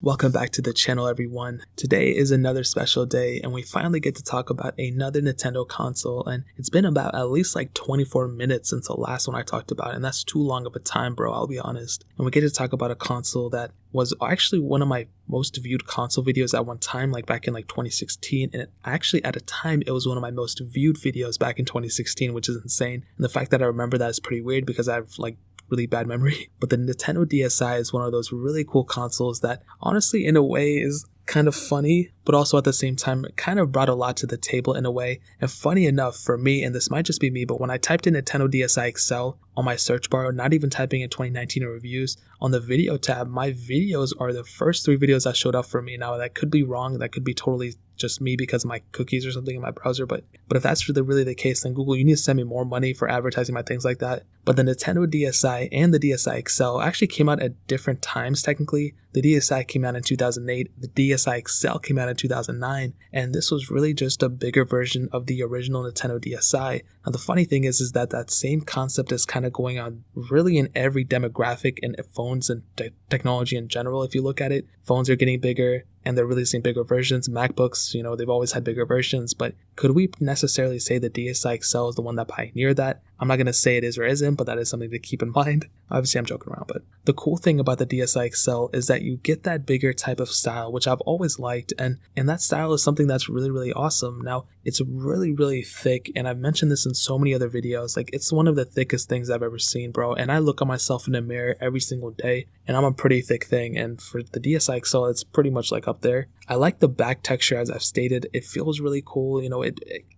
Welcome back to the channel, everyone. Today is another special day and we finally get to talk about another Nintendo console, and it's been about at least like 24 minutes since the last one I talked about, and that's too long of a time, bro, I'll be honest. And we get to talk about a console that was actually one of my most viewed console videos at one time, like back in like 2016, and actually at a time it was one of my most viewed videos back in 2016, which is insane. And the fact that I remember that is pretty weird because I have like really bad memory. But the Nintendo DSi is one of those really cool consoles that honestly in a way is kind of funny, but also at the same time it kind of brought a lot to the table in a way. And funny enough for me, and this might just be me, but when I typed in Nintendo DSi XL on my search bar, not even typing in 2019 reviews, on the video tab, my videos are the first 3 videos that showed up for me. Now that could be wrong, that could be totally just me because of my cookies or something in my browser, but if that's really the case, then Google, you need to send me more money for advertising my things like that. But the Nintendo DSi and the DSi XL actually came out at different times technically. The DSi came out in 2008, the DSi XL came out in 2009, and this was really just a bigger version of the original Nintendo DSi. Now the funny thing is that same concept is kind of going on really in every demographic in phones and technology in general. If you look at it, phones are getting bigger and they're releasing bigger versions. MacBooks, they've always had bigger versions, but could we necessarily say the DSi XL is the one that pioneered that? I'm not going to say it is or isn't, but that is something to keep in mind. Obviously, I'm joking around, but the cool thing about the DSi XL is that you get that bigger type of style, which I've always liked, and that style is something that's really, really awesome. Now, it's really, really thick, and I've mentioned this in so many other videos. Like, it's one of the thickest things I've ever seen, bro, and I look at myself in the mirror every single day, and I'm a pretty thick thing, and for the DSi XL, it's pretty much like up there. I like the back texture, as I've stated. It feels really cool.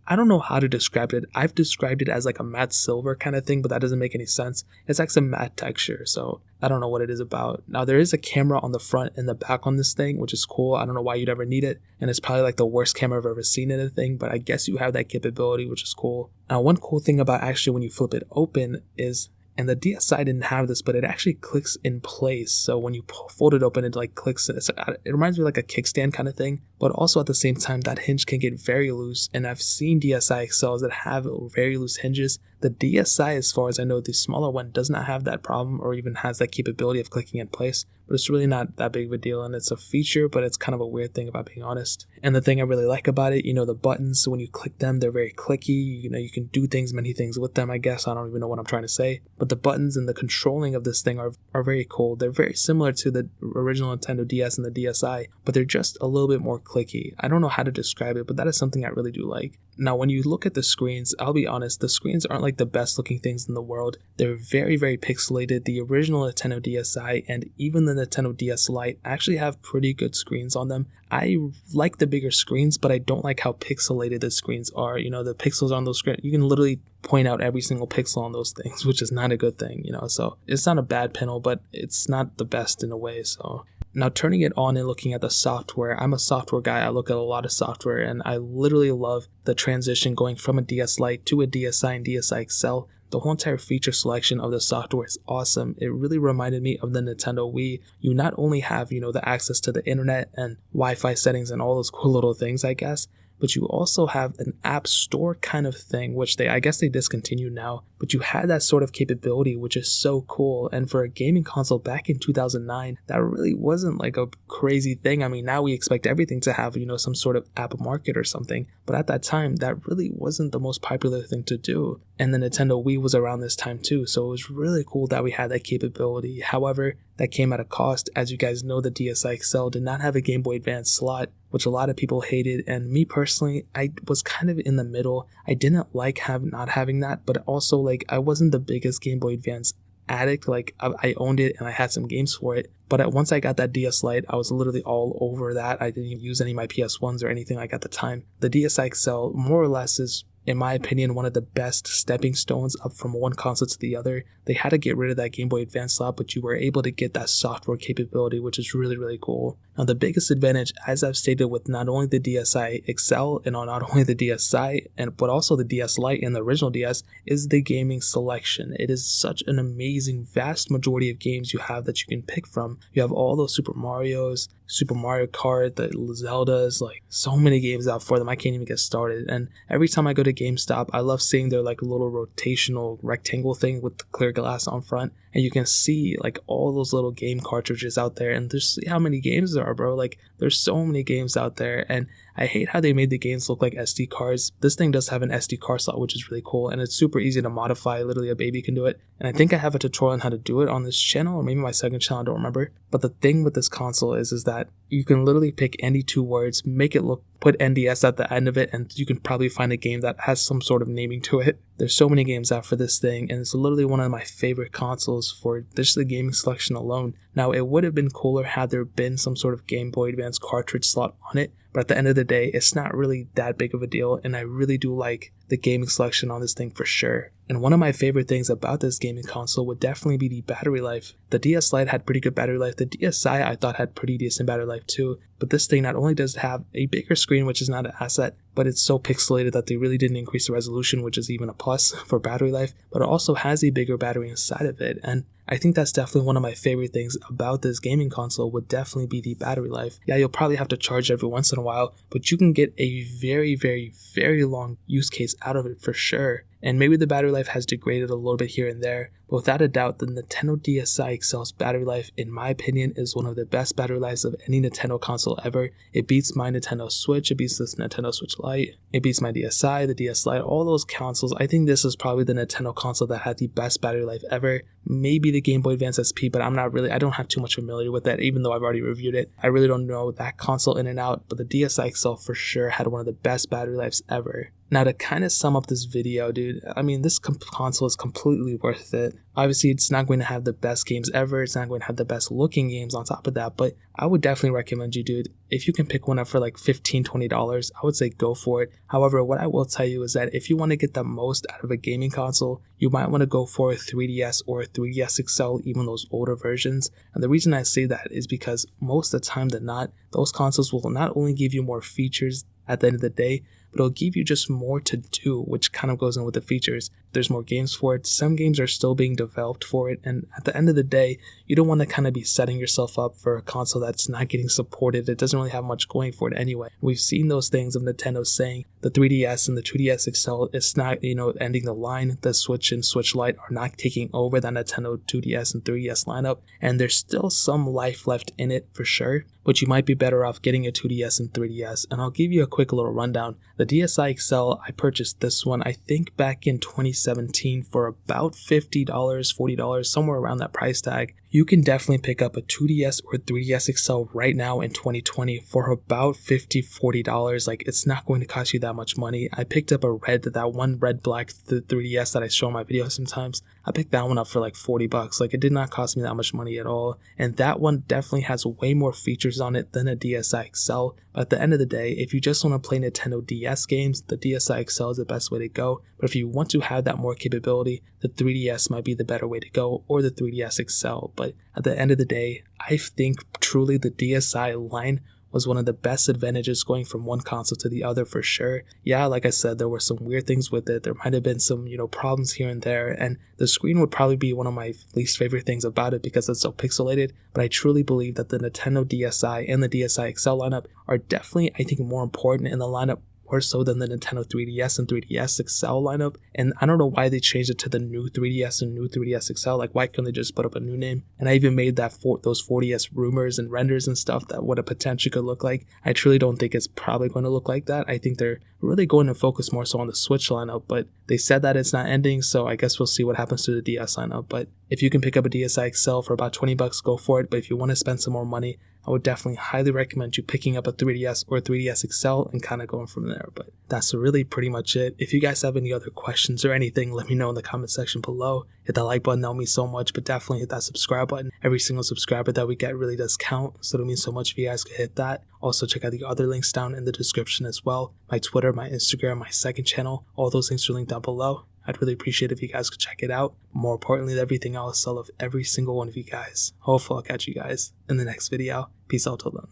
I don't know how to describe it. I've described it as like a matte silver kind of thing, but that doesn't make any sense. It's like some matte texture, so I don't know what it is about. Now, there is a camera on the front and the back on this thing, which is cool. I don't know why you'd ever need it, and it's probably like the worst camera I've ever seen in a thing, but I guess you have that capability, which is cool. Now, one cool thing about actually when you flip it open is, and the DSi didn't have this, but it actually clicks in place. So when you fold it open, it like clicks. It reminds me of like a kickstand kind of thing. But also at the same time, that hinge can get very loose. And I've seen DSi XLs that have very loose hinges. The DSi, as far as I know, the smaller one does not have that problem or even has that capability of clicking in place. But it's really not that big of a deal, and it's a feature, but it's kind of a weird thing, about being honest. And the thing I really like about it, the buttons, so when you click them, they're very clicky. You can do many things with them, I guess. I don't even know what I'm trying to say. But the buttons and the controlling of this thing are very cool. They're very similar to the original Nintendo DS and the DSi, but they're just a little bit more clicky. I don't know how to describe it, but that is something I really do like. Now, when you look at the screens, I'll be honest, the screens aren't like the best looking things in the world. They're very, very pixelated. The original Nintendo DSi and even the Nintendo DS Lite actually have pretty good screens on them. I like the bigger screens, but I don't like how pixelated the screens are. The pixels on those screens, you can literally point out every single pixel on those things, which is not a good thing, so it's not a bad panel, but it's not the best in a way. So now, turning it on and looking at the software, I'm a software guy. I look at a lot of software, and I literally love the transition going from a DS Lite to a DSi and DSi XL. The whole entire feature selection of the software is awesome. It really reminded me of the Nintendo Wii. You not only have, the access to the internet and Wi-Fi settings and all those cool little things, I guess, but you also have an app store kind of thing, which I guess they discontinued now, but you had that sort of capability, which is so cool. And for a gaming console back in 2009, that really wasn't like a crazy thing. I mean, now we expect everything to have, some sort of app market or something, but at that time, that really wasn't the most popular thing to do. And the Nintendo Wii was around this time too, so it was really cool that we had that capability. However, that came at a cost. As you guys know, the DSi XL did not have a Game Boy Advance slot, which a lot of people hated, and me personally, I was kind of in the middle. I didn't like not having that, but also I wasn't the biggest Game Boy Advance addict. I owned it and I had some games for it, but once I got that DS Lite, I was literally all over that. I didn't even use any of my PS1s or anything like at the time. The DSi XL more or less is, in my opinion, one of the best stepping stones up from one console to the other. They had to get rid of that Game Boy Advance slot, but you were able to get that software capability, which is really, really cool. Now, the biggest advantage, as I've stated, with not only the DSi XL and not only the DSi, but also the DS Lite and the original DS, is the gaming selection. It is such an amazing, vast majority of games you have that you can pick from. You have all those Super Marios, Super Mario Kart, the Zeldas, like so many games out for them. I can't even get started. And every time I go to GameStop, I love seeing their like little rotational rectangle thing with the clear glass on front, and you can see like all those little game cartridges out there, and just see how many games there are, bro. Like there's so many games out there, and I hate how they made the games look like SD cards. This thing does have an SD card slot, which is really cool, and it's super easy to modify. Literally a baby can do it. And I think I have a tutorial on how to do it on this channel, or maybe my second channel, I don't remember. But the thing with this console is that you can literally pick any two words, make it look, put NDS at the end of it, and you can probably find a game that has some sort of naming to it. There's so many games out for this thing, and it's literally one of my favorite consoles for just the gaming selection alone. Now, it would have been cooler had there been some sort of Game Boy Advance cartridge slot on it, but at the end of the day, it's not really that big of a deal, and I really do like the gaming selection on this thing for sure. And one of my favorite things about this gaming console would definitely be the battery life. The DS Lite had pretty good battery life. The DSi I thought had pretty decent battery life too, but this thing not only does it have a bigger screen, which is not an asset, but it's so pixelated that they really didn't increase the resolution, which is even a plus for battery life, but it also has a bigger battery inside of it. And I think that's definitely one of my favorite things about this gaming console would definitely be the battery life. Yeah, you'll probably have to charge every once in a while, but you can get a very, very, very long use case out of it for sure. And maybe the battery life has degraded a little bit here and there, but without a doubt, the Nintendo DSi XL's battery life, in my opinion, is one of the best battery lives of any Nintendo console ever. It beats my Nintendo Switch, it beats this Nintendo Switch Lite, it beats my DSi, the DS Lite, all those consoles. I think this is probably the Nintendo console that had the best battery life ever. Maybe the Game Boy Advance SP, but I don't have too much familiarity with that, even though I've already reviewed it. I really don't know that console in and out, but the DSi XL for sure had one of the best battery lives ever. Now, to kind of sum up this video, dude, I mean, this console is completely worth it. Obviously, it's not going to have the best games ever. It's not going to have the best looking games on top of that, but I would definitely recommend you, dude. If you can pick one up for like $15, $20, I would say go for it. However, what I will tell you is that if you want to get the most out of a gaming console, you might want to go for a 3DS or a 3DS XL, even those older versions. And the reason I say that is because most of the time than not, those consoles will not only give you more features at the end of the day, but it'll give you just more to do, which kind of goes in with the features. There's more games for it. Some games are still being developed for it. And at the end of the day, you don't want to kind of be setting yourself up for a console that's not getting supported. It doesn't really have much going for it anyway. We've seen those things of Nintendo saying the 3DS and the 2DS XL, it's not, ending the line. The Switch and Switch Lite are not taking over that Nintendo 2DS and 3DS lineup. And there's still some life left in it for sure. But you might be better off getting a 2DS and 3DS. And I'll give you a quick little rundown. The DSi XL, I purchased this one, I think back in 2017 for about $50, $40, somewhere around that price tag. You can definitely pick up a 2DS or 3DS XL right now in 2020 for about $50, $40. Like, it's not going to cost you that much money. I picked up that one red black 3DS that I show in my videos sometimes. I picked that one up for like $40. Like, it did not cost me that much money at all. And that one definitely has way more features on it than a DSi XL. But at the end of the day, if you just want to play Nintendo DS games, the DSi XL is the best way to go. But if you want to have that more capability, the 3DS might be the better way to go, or the 3DS XL. But at the end of the day, I think truly the DSi line was one of the best advantages going from one console to the other for sure. Yeah, like I said, there were some weird things with it. There might have been some, problems here and there, and the screen would probably be one of my least favorite things about it because it's so pixelated, but I truly believe that the Nintendo DSi and the DSi XL lineup are definitely, I think, more important in the lineup, more so than the Nintendo 3DS and 3DS XL lineup. And I don't know why they changed it to the new 3DS and new 3DS XL. Like, why couldn't they just put up a new name? And I even made those 4DS rumors and renders and stuff that what a potential could look like. I truly don't think it's probably going to look like that. I think they're really going to focus more so on the Switch lineup, but they said that it's not ending, so I guess we'll see what happens to the DS lineup. But if you can pick up a DSi XL for about $20, go for it. But if you want to spend some more money, I would definitely highly recommend you picking up a 3DS or 3DS XL and kind of going from there. But that's really pretty much it. If you guys have any other questions or anything, let me know in the comment section below. Hit that like button, that'll mean so much, but definitely hit that subscribe button. Every single subscriber that we get really does count, so it'll mean so much if you guys could hit that. Also, check out the other links down in the description as well. My Twitter, my Instagram, my second channel, all those links are linked down below. I'd really appreciate if you guys could check it out. More importantly than everything else, I love every single one of you guys. Hopefully I'll catch you guys in the next video. Peace out till then.